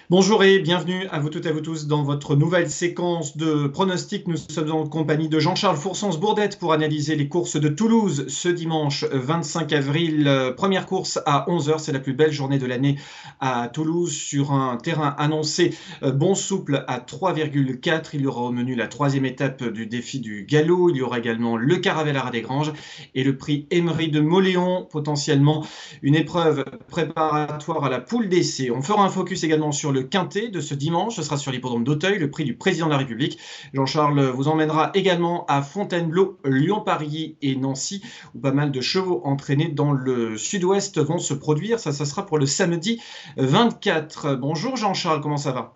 Bonjour et bienvenue à vous toutes et à vous tous dans votre nouvelle séquence de pronostics. Nous sommes en compagnie de Jean-Charles Foursens-Bourdette pour analyser les courses de Toulouse ce dimanche 25 avril. Première course à 11 heures, c'est la plus belle journée de l'année à Toulouse sur un terrain annoncé bon souple à 3,4. Il y aura au menu la troisième étape du défi du galop. Il y aura également le Caravelle des Granges et le prix Emery de Moléon, potentiellement une épreuve préparatoire à la poule d'essai. On fera un focus également sur le quintet de ce dimanche. Ce sera sur l'hippodrome d'Auteuil, le prix du président de la République. Jean-Charles vous emmènera également à Fontainebleau, Lyon-Paris et Nancy, où pas mal de chevaux entraînés dans le sud-ouest vont se produire. Ça sera pour le samedi 24. Bonjour Jean-Charles, comment ça va?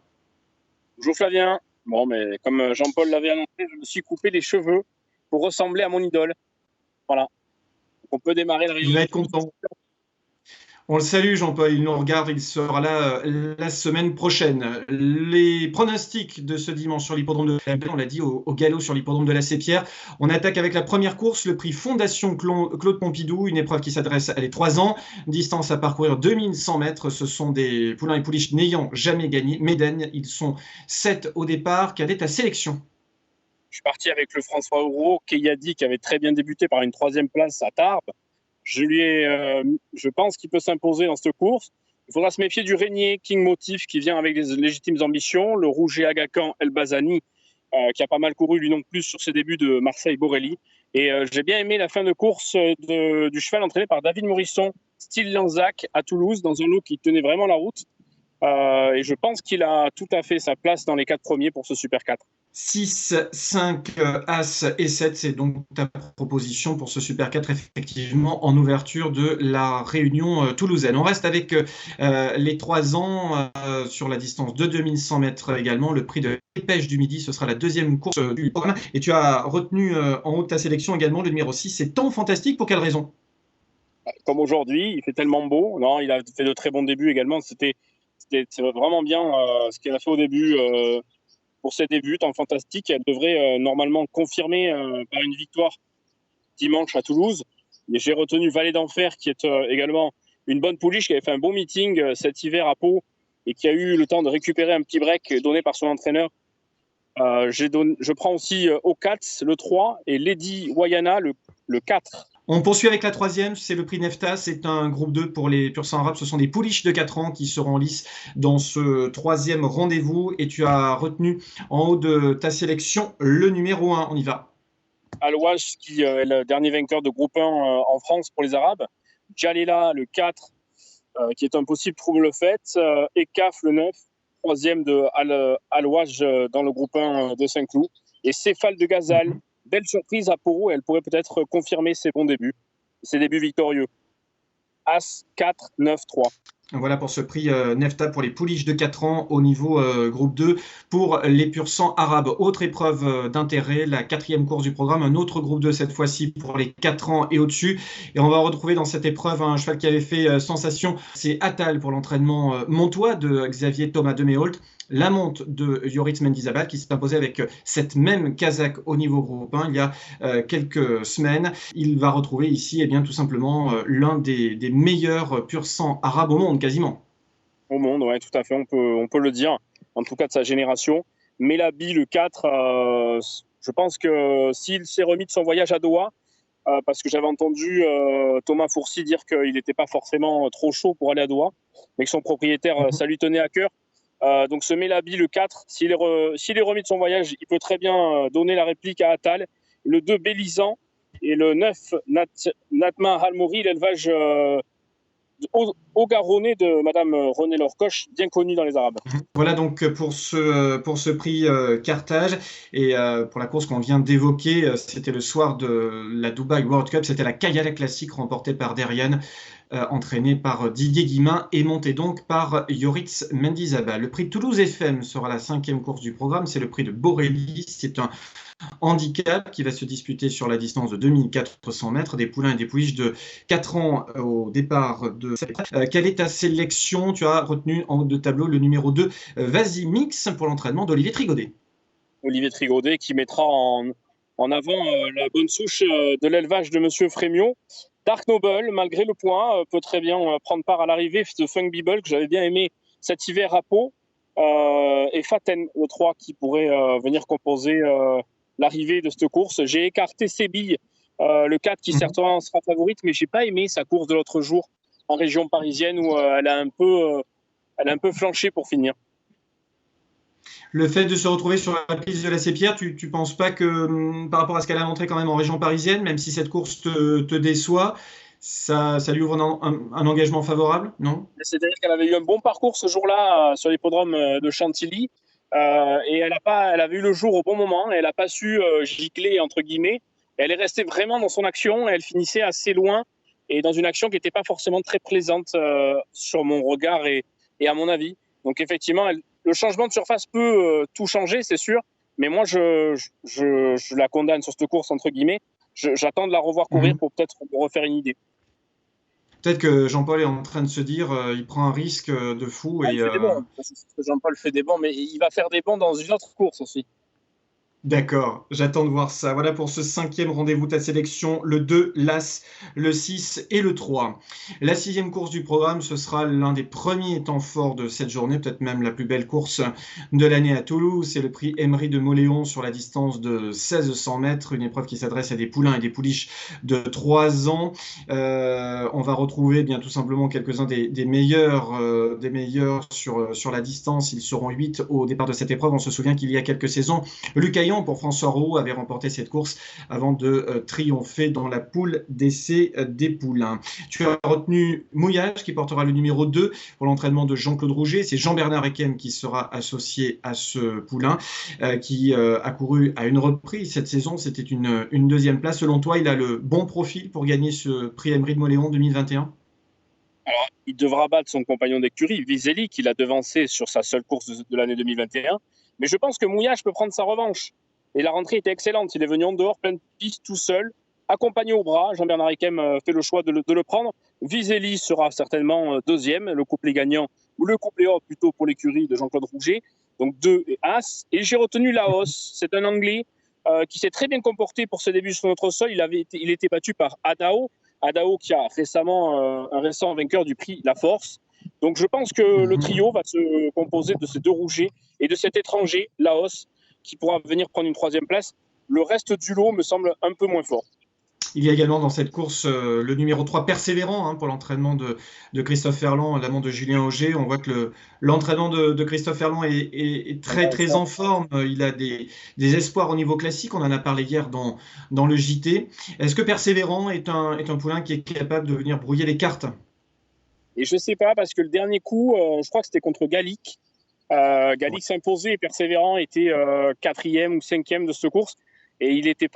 Bonjour Flavien. Bon, mais comme Jean-Paul l'avait annoncé, je me suis coupé les cheveux pour ressembler à mon idole. Voilà. Donc on peut démarrer le Il rayon va de être Toulouse. content. On le salue, Jean-Paul, il nous regarde, il sera là la semaine prochaine. Les pronostics de ce dimanche sur l'hippodrome de la on l'a dit, au galop sur l'hippodrome de la Sépierre. On attaque avec la première course, le prix Fondation Claude Pompidou, une épreuve qui s'adresse à les 3 ans. Distance à parcourir 2100 mètres. Ce sont des poulains et pouliches n'ayant jamais gagné. Médène, ils sont 7 au départ. Quelle est ta sélection? Je suis parti avec le François Euro, Keyadi, qui avait très bien débuté par une troisième place à Tarbes. Je pense qu'il peut s'imposer dans cette course. Il faudra se méfier du Régnier King Motif qui vient avec des légitimes ambitions. Le Rouget Agacan El Bazani, qui a pas mal couru lui non plus sur ses débuts de Marseille-Borelli. Et j'ai bien aimé la fin de course du cheval entraîné par David Morisson, style Lanzac à Toulouse, dans un lot qui tenait vraiment la route. Et je pense qu'il a tout à fait sa place dans les 4 premiers pour ce Super 4. 6, 5, As et 7, c'est donc ta proposition pour ce Super 4, effectivement, en ouverture de la réunion toulousaine. On reste avec les 3 ans sur la distance de 2100 mètres également. Le prix de Pêche du Midi, ce sera la deuxième course du programme. Et tu as retenu en haut de ta sélection également le numéro 6, c'est Temps Fantastique. Pour quelle raison? Comme aujourd'hui, il fait tellement beau. Non, il a fait de très bons débuts également. C'était vraiment bien ce qu'il a fait au début pour ses débuts en fantastique. Elle devrait normalement confirmer par une victoire dimanche à Toulouse. Et j'ai retenu Vallée d'Enfer, qui est également une bonne pouliche, qui avait fait un bon meeting cet hiver à Pau et qui a eu le temps de récupérer un petit break donné par son entraîneur. Je prends aussi Okats, le 3, et Lady Wayana, le 4. On poursuit avec la troisième, c'est le prix Nefta, c'est un groupe 2 pour les pur sang arabes. Ce sont des pouliches de 4 ans qui seront en lice dans ce troisième rendez-vous. Et tu as retenu en haut de ta sélection le numéro 1. On y va. Alouage, qui est le dernier vainqueur de groupe 1 en France pour les Arabes. Jalila, le 4, qui est un possible trouble fait. Ekaf, le 9, troisième de Alouage dans le groupe 1 de Saint-Cloud. Et Céphale de Gazal, belle surprise à Poro. Elle pourrait peut-être confirmer ses bons débuts, ses débuts victorieux. As 4, 9, 3. Voilà pour ce prix Nefta pour les pouliches de 4 ans au niveau groupe 2 pour les pur sang arabes. Autre épreuve d'intérêt, la quatrième course du programme, un autre groupe 2 cette fois-ci pour les 4 ans et au-dessus. Et on va retrouver dans cette épreuve un cheval qui avait fait sensation, c'est Atal pour l'entraînement montois de Xavier Thomas de Méholt. La monte de Yoritz Mendizabal qui s'est imposé avec cette même Kazakh au niveau groupe 1 il y a quelques semaines. Il va retrouver ici bien, tout simplement l'un des meilleurs pur sang arabes au monde, quasiment. Au monde, ouais, tout à fait, on peut le dire, en tout cas de sa génération. Melabi, le 4, je pense que s'il s'est remis de son voyage à Doha, parce que j'avais entendu Thomas Fourcy dire qu'il n'était pas forcément trop chaud pour aller à Doha, mais que son propriétaire, ça lui tenait à cœur. Donc ce Melabi, le 4, s'il est remis de son voyage, il peut très bien donner la réplique à Atal. Le 2, Bélisan, et le 9, Natma Halmouri, l'élevage au Garonnet de Madame Renée Lorcoche, bien connue dans les Arabes. Voilà donc pour ce prix Carthage et pour la course qu'on vient d'évoquer, c'était le soir de la Dubai World Cup, c'était la Kayala Classic remportée par Derian, entraîné par Didier Guimin et monté donc par Yoritz Mendizabal. Le prix Toulouse FM sera la cinquième course du programme, c'est le prix de Borelli, c'est un handicap qui va se disputer sur la distance de 2400 mètres, des poulains et des pouliches de 4 ans au départ de cette épreuve. Quelle est ta sélection? Tu as retenu en haut de tableau le numéro 2, Vas-y Mix, pour l'entraînement d'Olivier Trigaudet. Olivier Trigaudet qui mettra en avant la bonne souche de l'élevage de Monsieur Frémiot. Dark Noble, malgré le poids, peut très bien prendre part à l'arrivée de Funk Bibble, que j'avais bien aimé cet hiver à Pau. et Faten, le 3, qui pourrait venir composer l'arrivée de cette course. J'ai écarté Sébille, le 4, qui certainement sera favorite, mais j'ai pas aimé sa course de l'autre jour en région parisienne où elle a un peu flanché pour finir. Le fait de se retrouver sur la piste de la Sépierre, tu penses pas que par rapport à ce qu'elle a montré quand même en région parisienne, même si cette course te déçoit, ça lui ouvre un engagement favorable, non? C'est-à-dire qu'elle avait eu un bon parcours ce jour-là sur l'hippodrome de Chantilly, et elle avait eu le jour au bon moment, et elle n'a pas su gicler, entre guillemets. Elle est restée vraiment dans son action, et elle finissait assez loin, et dans une action qui n'était pas forcément très plaisante sur mon regard et à mon avis. Donc effectivement, le changement de surface peut tout changer, c'est sûr, mais moi je la condamne sur cette course, entre guillemets. J'attends de la revoir courir pour peut-être me refaire une idée. Peut-être que Jean-Paul est en train de se dire il prend un risque de fou. Il fait des bons. Jean-Paul fait des bons, mais il va faire des bons dans une autre course aussi. D'accord, j'attends de voir ça. Voilà pour ce 5e rendez-vous ta sélection, le 2, l'As, le 6 et le 3. La 6e course du programme, ce sera l'un des premiers temps forts de cette journée, peut-être même la plus belle course de l'année à Toulouse. C'est le prix Emery de Mauléon sur la distance de 1600 mètres, une épreuve qui s'adresse à des poulains et des pouliches de 3 ans. On va retrouver bien tout simplement quelques-uns des meilleurs sur la distance. Ils seront 8 au départ de cette épreuve. On se souvient qu'il y a quelques saisons, Lucas pour François Roux avait remporté cette course avant de triompher dans la poule d'essai des poulains. Tu as retenu Mouillage qui portera le numéro 2 pour l'entraînement de Jean-Claude Rouget. C'est Jean-Bernard Ekem qui sera associé à ce poulain qui a couru à une reprise cette saison. C'était une deuxième place. Selon toi, il a le bon profil pour gagner ce prix Emery de Mauléon 2021? Alors, il devra battre son compagnon d'écurie, Vizelli, qui l'a devancé sur sa seule course de l'année 2021. Mais je pense que Mouillage peut prendre sa revanche. Et la rentrée était excellente. Il est venu en dehors, plein de pistes, tout seul, accompagné au bras. Jean-Bernard Ekem fait le choix de le prendre. Vizelli sera certainement deuxième, le couplet gagnant, ou le couplet or plutôt pour l'écurie de Jean-Claude Rouget. Donc 2 et As. Et j'ai retenu Laos. C'est un Anglais qui s'est très bien comporté pour ce début sur notre sol. Il était battu par Adao. Adao qui a récemment un récent vainqueur du prix La Force. Donc je pense que le trio va se composer de ces deux Rougets et de cet étranger, Laos, qui pourra venir prendre une 3e place. Le reste du lot me semble un peu moins fort. Il y a également dans cette course le numéro 3, Persévérant, pour l'entraînement de Christophe Ferland, l'amant de Julien Auger. On voit que l'entraînement de Christophe Ferland est très, très en forme. Il a des espoirs au niveau classique. On en a parlé hier dans le JT. Est-ce que Persévérant est un poulain qui est capable de venir brouiller les cartes? Et je ne sais pas, parce que le dernier coup, je crois que c'était contre Gallic. Gallic s'imposait et Persévérant était 4e ou 5e de cette course. Et il était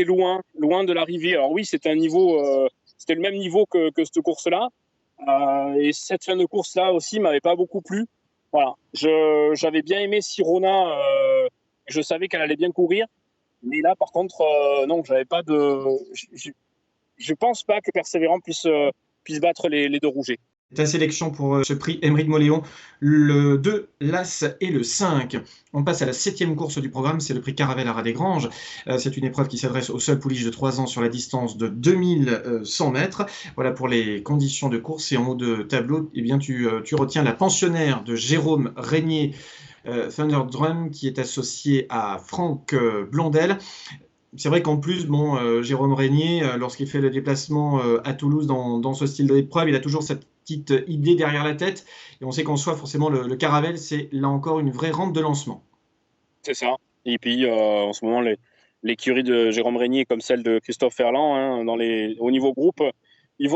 loin de l'arrivée. Alors oui, c'était le même niveau que cette course-là. Et cette fin de course-là aussi m'avait pas beaucoup plu. Voilà. J'avais bien aimé Sirona. Je savais qu'elle allait bien courir. Mais là, par contre, non, j'avais pas de. Je pense pas que Persévérant puisse battre les deux Rougets. Ta sélection pour ce prix Emery de Mauléon, le 2, l'As et le 5. On passe à la 7e course du programme, c'est le prix Caravelle à Ras-des-Granges. C'est une épreuve qui s'adresse aux seules pouliches de 3 ans sur la distance de 2100 mètres. Voilà pour les conditions de course. Et en haut de tableau, eh bien, tu retiens la pensionnaire de Jérôme Régnier, Thunderdrum, qui est associée à Franck Blondel. C'est vrai qu'en plus, Jérôme Régnier, lorsqu'il fait le déplacement à Toulouse dans ce style d'épreuve, il a toujours cette petite idée derrière la tête. Et on sait qu'en soi, forcément, le Caravelle, c'est là encore une vraie rampe de lancement. C'est ça. Et puis, en ce moment, l'écurie de Jérôme Régnier, comme celle de Christophe Ferland, au niveau groupe, ils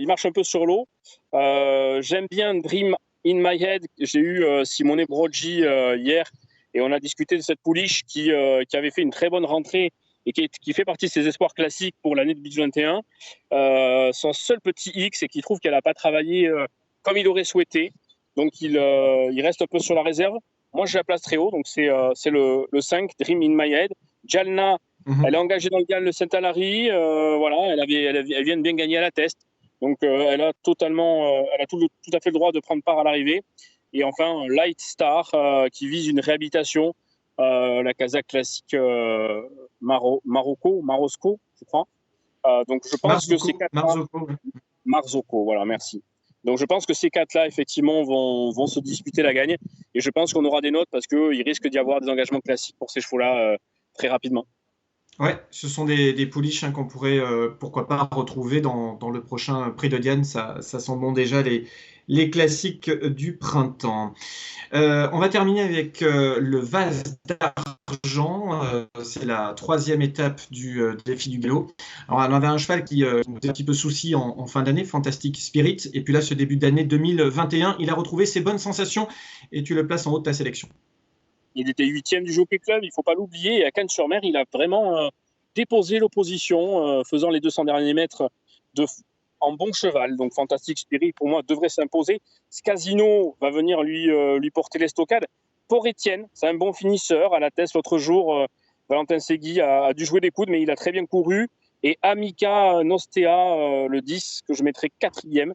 marchent un peu sur l'eau. J'aime bien Dream in My Head. J'ai eu Simone Broggi hier. Et on a discuté de cette pouliche qui avait fait une très bonne rentrée et qui fait partie de ses espoirs classiques pour l'année 2021. Son seul petit X, c'est qu'il trouve qu'elle n'a pas travaillé comme il aurait souhaité. Donc, il reste un peu sur la réserve. Moi, je la place très haut. Donc, c'est le 5, Dream in My Head. Jalna, elle est engagée dans le Galles de Saint-Alary. Voilà, elle vient de bien gagner à la test. Donc, elle a tout à fait le droit de prendre part à l'arrivée. Et enfin, Light Star qui vise une réhabilitation, la Kazakh classique Marosco, je crois. Donc je pense que c'est Marzocco. Marzocco, voilà, merci. Donc je pense que ces 4-là, effectivement, vont se disputer la gagne. Et je pense qu'on aura des notes parce qu'il risque d'y avoir des engagements classiques pour ces chevaux-là très rapidement. Ouais, ce sont des pouliches qu'on pourrait, pourquoi pas, retrouver dans le prochain Prix de Diane. Ça sent bon déjà les classiques du printemps. On va terminer avec le vase d'argent. C'est la troisième étape du défi du galop. Alors, on avait un cheval qui nous faisait un petit peu souci en fin d'année, Fantastic Spirit. Et puis là, ce début d'année 2021, il a retrouvé ses bonnes sensations et tu le places en haut de ta sélection. Il était 8e du Jockey Club, il ne faut pas l'oublier. Et à Cannes-sur-Mer, il a vraiment déposé l'opposition, faisant les 200 derniers mètres en bon cheval. Donc Fantastic Spirit, pour moi, devrait s'imposer. Casino va venir lui porter l'estocade. Pour Étienne, c'est un bon finisseur. À la tête, l'autre jour, Valentin Segui a dû jouer des coudes, mais il a très bien couru. Et Amica Nostea, le 10, que je mettrai 4e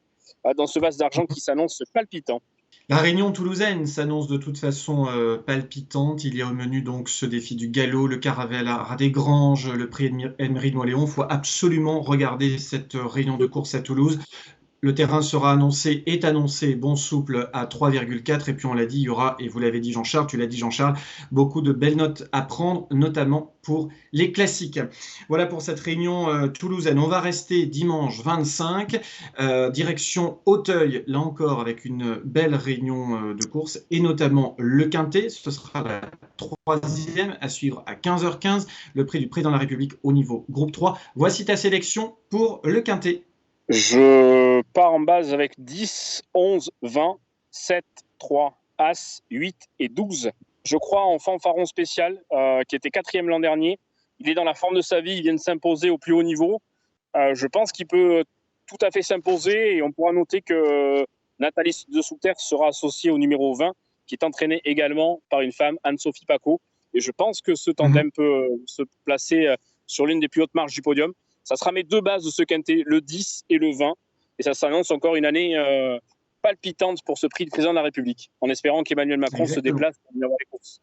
dans ce vase d'argent qui s'annonce palpitant. La Réunion toulousaine s'annonce de toute façon palpitante. Il y a au menu donc ce défi du galop, le Caravelle à des Granges, le prix Emery de Moléon. Il faut absolument regarder cette réunion de course à Toulouse. Le terrain est annoncé bon souple à 3,4 et puis on l'a dit, il y aura, et vous l'avez dit Jean-Charles, tu l'as dit Jean-Charles, beaucoup de belles notes à prendre, notamment pour les classiques. Voilà pour cette réunion toulousaine. On va rester dimanche 25, direction Auteuil, là encore avec une belle réunion de course et notamment le Quintet. Ce sera la troisième à suivre à 15h15, le prix du président de la République au niveau groupe 3. Voici ta sélection pour le Quintet. Je pars en base avec 10, 11, 20, 7, 3, As, 8 et 12. Je crois en Fanfaron Spécial, qui était 4e l'an dernier. Il est dans la forme de sa vie, il vient de s'imposer au plus haut niveau. Je pense qu'il peut tout à fait s'imposer et on pourra noter que Nathalie de Souterre sera associée au numéro 20, qui est entraînée également par une femme, Anne-Sophie Paco. Et je pense que ce tandem peut se placer sur l'une des plus hautes marches du podium. Ça sera mes deux bases de ce quintet, le 10 et le 20. Et ça s'annonce encore une année palpitante pour ce prix de président de la République, en espérant qu'Emmanuel Macron se déplace pour venir voir les courses.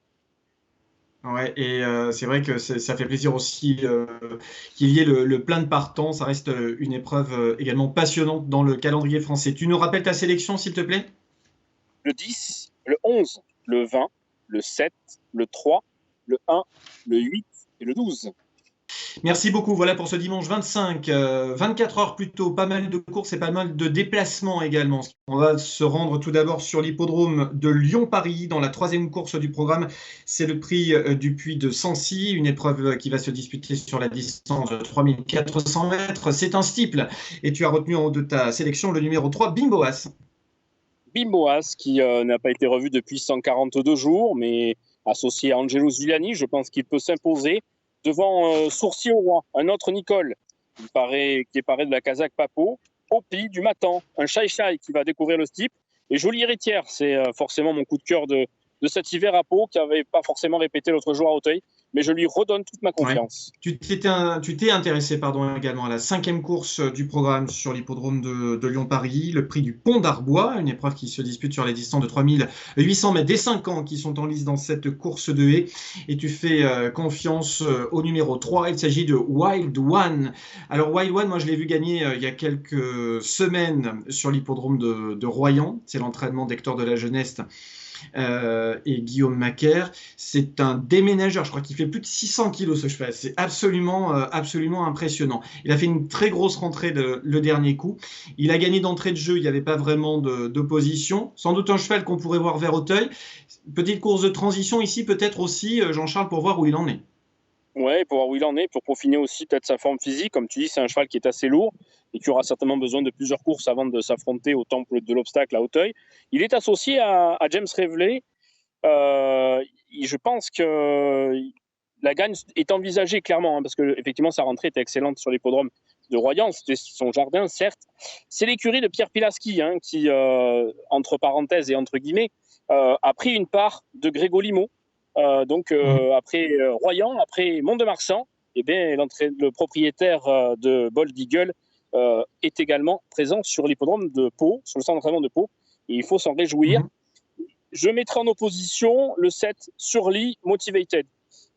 Ouais, et c'est vrai que ça fait plaisir aussi qu'il y ait le plein de partants. Ça reste une épreuve également passionnante dans le calendrier français. Tu nous rappelles ta sélection, s'il te plaît? Le 10, le 11, le 20, le 7, le 3, le 1, le 8 et le 12. Merci beaucoup. Voilà pour ce dimanche 25. 24 heures plus tôt, pas mal de courses et pas mal de déplacements également. On va se rendre tout d'abord sur l'hippodrome de Lyon-Paris dans la troisième course du programme. C'est le prix du Puy de Sancy, une épreuve qui va se disputer sur la distance de 3400 mètres. C'est un steeple et tu as retenu en haut de ta sélection le numéro 3, Bimboas. Bimboas qui n'a pas été revu depuis 142 jours, mais associé à Angelos Villani, je pense qu'il peut s'imposer devant Sourcier au Roi, un autre Nicole qui est paré de la Kazakh Papo, Opi du Matan, un Chai qui va découvrir le steeple, et Jolie Héritière, c'est forcément mon coup de cœur de cet hiver à Pau, qui n'avait pas forcément répété l'autre jour à Auteuil, mais je lui redonne toute ma confiance. Ouais. Tu t'es intéressé également à la cinquième course du programme sur l'hippodrome de Lyon-Paris, le prix du Pont d'Arbois, une épreuve qui se dispute sur les distances de 3800 mètres, des 5 ans qui sont en lice dans cette course de haie, et tu fais confiance au numéro 3, il s'agit de Wild One. Alors Wild One, moi je l'ai vu gagner il y a quelques semaines sur l'hippodrome de Royan, c'est l'entraînement d'Hector de la Jeunesse et Guillaume Macaire. C'est un déménageur, je crois qu'il fait plus de 600 kilos ce cheval, c'est absolument impressionnant. Il a fait une très grosse rentrée le dernier coup, il a gagné d'entrée de jeu, il n'y avait pas vraiment d'opposition, sans doute un cheval qu'on pourrait voir vers Auteuil. Petite course de transition ici peut-être aussi, Jean-Charles, pour voir où il en est. Ouais, pour voir où il en est, pour peaufiner aussi peut-être sa forme physique. Comme tu dis, c'est un cheval qui est assez lourd et qui aura certainement besoin de plusieurs courses avant de s'affronter au temple de l'obstacle à Auteuil. Il est associé à James Reveley. Je pense que la gagne est envisagée clairement, parce que effectivement sa rentrée était excellente sur l'hippodrome de Royan. C'était son jardin, certes. C'est l'écurie de Pierre Pilasky qui, entre parenthèses et entre guillemets, a pris une part de Grégo Limo. Après Royan, après Mont-de-Marsan, le propriétaire de Bold Eagle est également présent sur l'hippodrome de Pau, sur le centre d'entraînement de Pau, et il faut s'en réjouir. Je mettrai en opposition le 7 Surly Motivated.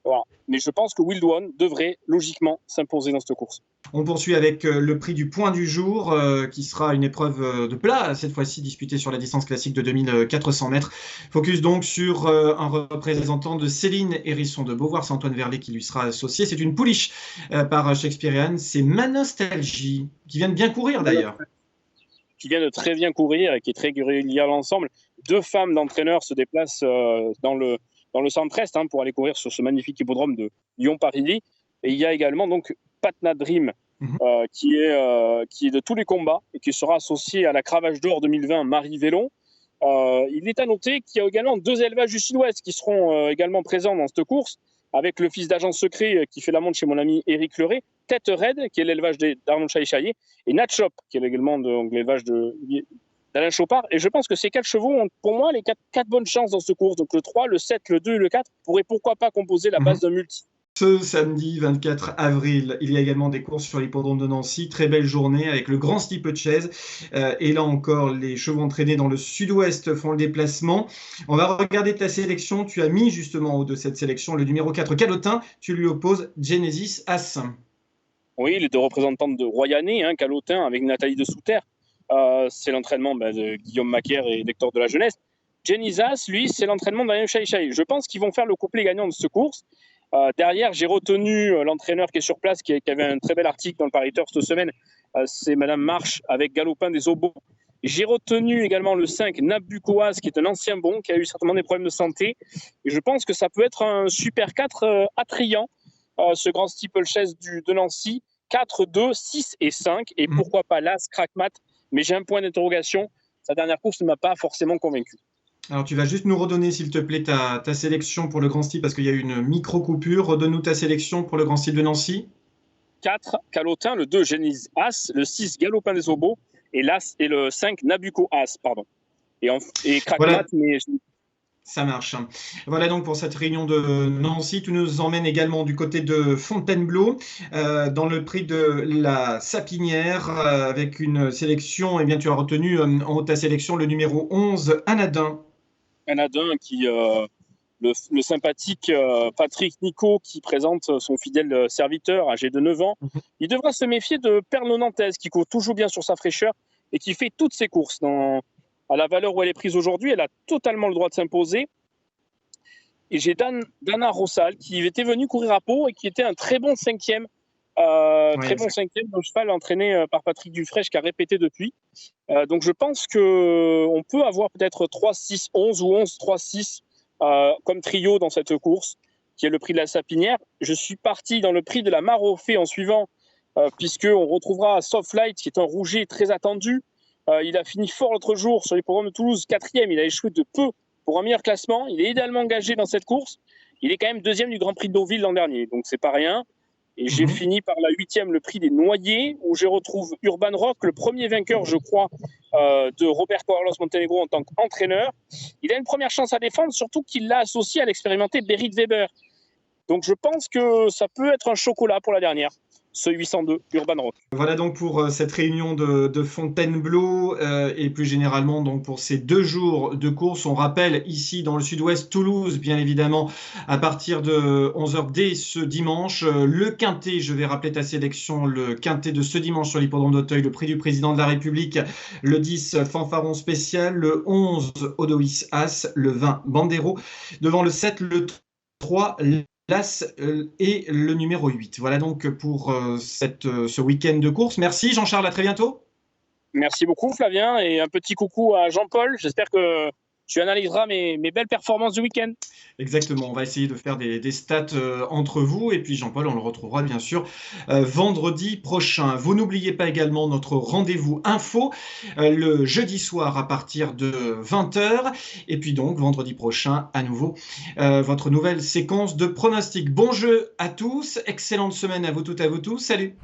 Voilà. Mais je pense que Wild One devrait logiquement s'imposer dans cette course. On poursuit avec le prix du point du jour, qui sera une épreuve de plat, cette fois-ci disputée sur la distance classique de 2400 mètres. Focus donc sur un représentant de Céline Hérisson de Beauvoir, c'est Antoine Verlet qui lui sera associé. C'est une pouliche par Shakespearean, c'est Manostalgie, qui vient de bien courir d'ailleurs. Qui vient de très bien courir et qui est très régulière l'ensemble. 2 femmes d'entraîneurs se déplacent dans le centre-est pour aller courir sur ce magnifique hippodrome de Lyon-Paris. Et il y a également donc Patna Dream qui est de tous les combats et qui sera associé à la Cravache d'Or 2020 Marie Vélon. Il est à noter qu'il y a également 2 élevages du Sud-Ouest qui seront également présents dans cette course, avec le fils d'agent secret qui fait la montre chez mon ami Éric Leray, Tête Raide, qui est l'élevage d'Arnaud Chaillet, et Natchop, qui est également l'élevage d'Alain Chopard. Et je pense que ces 4 chevaux ont, pour moi, les 4 bonnes chances dans cette course. Donc le 3, le 7, le 2 et le 4 pourraient pourquoi pas composer la base d'un multi. Ce samedi 24 avril, il y a également des courses sur l'hippodrome de Nancy. Très belle journée avec le grand steeplechase. Et là encore, les chevaux entraînés dans le sud-ouest font le déplacement. On va regarder ta sélection. Tu as mis justement en haut de cette sélection le numéro 4, Calotin. Tu lui opposes Genesis As. Oui, les 2 représentantes de Royanné, Calotin avec Nathalie de Souter. C'est l'entraînement de Guillaume Macaire et d'Hector de la Jeunesse. Genesis As, lui, c'est l'entraînement d'Alain Chaillet. Je pense qu'ils vont faire le couplet gagnant de cette course. Derrière, j'ai retenu l'entraîneur qui est sur place, qui avait un très bel article dans le Pariteur cette semaine. C'est Madame Marche avec Galopin des Obos. J'ai retenu également le 5, Nabucoaz, qui est un ancien bon, qui a eu certainement des problèmes de santé. Et je pense que ça peut être un super 4 attrayant, ce grand steeplechase de Nancy. 4, 2, 6 et 5. Et pourquoi pas l'As Crackmat. Mais j'ai un point d'interrogation. Sa dernière course ne m'a pas forcément convaincu. Alors, tu vas juste nous redonner, s'il te plaît, ta sélection pour le Grand Steep, parce qu'il y a eu une micro-coupure. Redonne-nous ta sélection pour le Grand Steep de Nancy. 4, Calotin, le 2, Genesis As, le 6, Galopin des Obos, et le 5, Nabucco As, pardon. Et Crackmat, voilà. Mais... Ça marche. Voilà donc pour cette réunion de Nancy. Tu nous emmènes également du côté de Fontainebleau, dans le prix de la Sapinière, avec une sélection. Eh bien, tu as retenu en haut de ta sélection le numéro 11, Anadin. Anadin qui... Le sympathique Patrick Nico qui présente son fidèle serviteur âgé de 9 ans. Il devra se méfier de Perno Nantes qui court toujours bien sur sa fraîcheur et qui fait toutes ses courses. À la valeur où elle est prise aujourd'hui, elle a totalement le droit de s'imposer. Et j'ai Dana Rossal qui était venu courir à Pau et qui était un très bon 5e. Très bon 5e de cheval entraîné par Patrick Dufraîche qui a répété depuis. Donc je pense qu'on peut avoir peut-être 3-6-11 ou 11-3-6 comme trio dans cette course, qui est le prix de la Sapinière. Je suis parti dans le prix de la Marofée en suivant, puisqu'on retrouvera Softlight, qui est un rouget très attendu. Il a fini fort l'autre jour sur les programmes de Toulouse, 4e. Il a échoué de peu pour un meilleur classement. Il est idéalement engagé dans cette course. Il est quand même 2e du Grand Prix de Deauville l'an dernier, donc c'est pas rien. Et j'ai fini par la 8e, le prix des Noyers, où je retrouve Urban Rock, le premier vainqueur, je crois, de Roberto Carlos Montenegro en tant qu'entraîneur. Il a une première chance à défendre, surtout qu'il l'a associé à l'expérimenté Berit Weber. Donc je pense que ça peut être un chocolat pour la dernière, ce 802 Urban Rock. Voilà donc pour cette réunion de Fontainebleau et plus généralement donc pour ces 2 jours de course. On rappelle ici dans le sud-ouest, Toulouse, bien évidemment, à partir de 11h dès ce dimanche. Le Quintet, je vais rappeler ta sélection, le Quintet de ce dimanche sur l'hippodrome d'Auteuil, le prix du président de la République, le 10 Fanfaron spécial, le 11 Odois As, le 20 Bandero, devant le 7, le 3 L'As et le numéro 8. Voilà donc pour ce week-end de course. Merci Jean-Charles, à très bientôt. Merci beaucoup Flavien et un petit coucou à Jean-Paul. J'espère que tu analyseras mes belles performances du week-end. Exactement, on va essayer de faire des stats entre vous et puis Jean-Paul, on le retrouvera bien sûr vendredi prochain. Vous n'oubliez pas également notre rendez-vous info le jeudi soir à partir de 20h et puis donc vendredi prochain à nouveau votre nouvelle séquence de pronostics. Bon jeu à tous, excellente semaine à vous toutes, à vous tous, salut.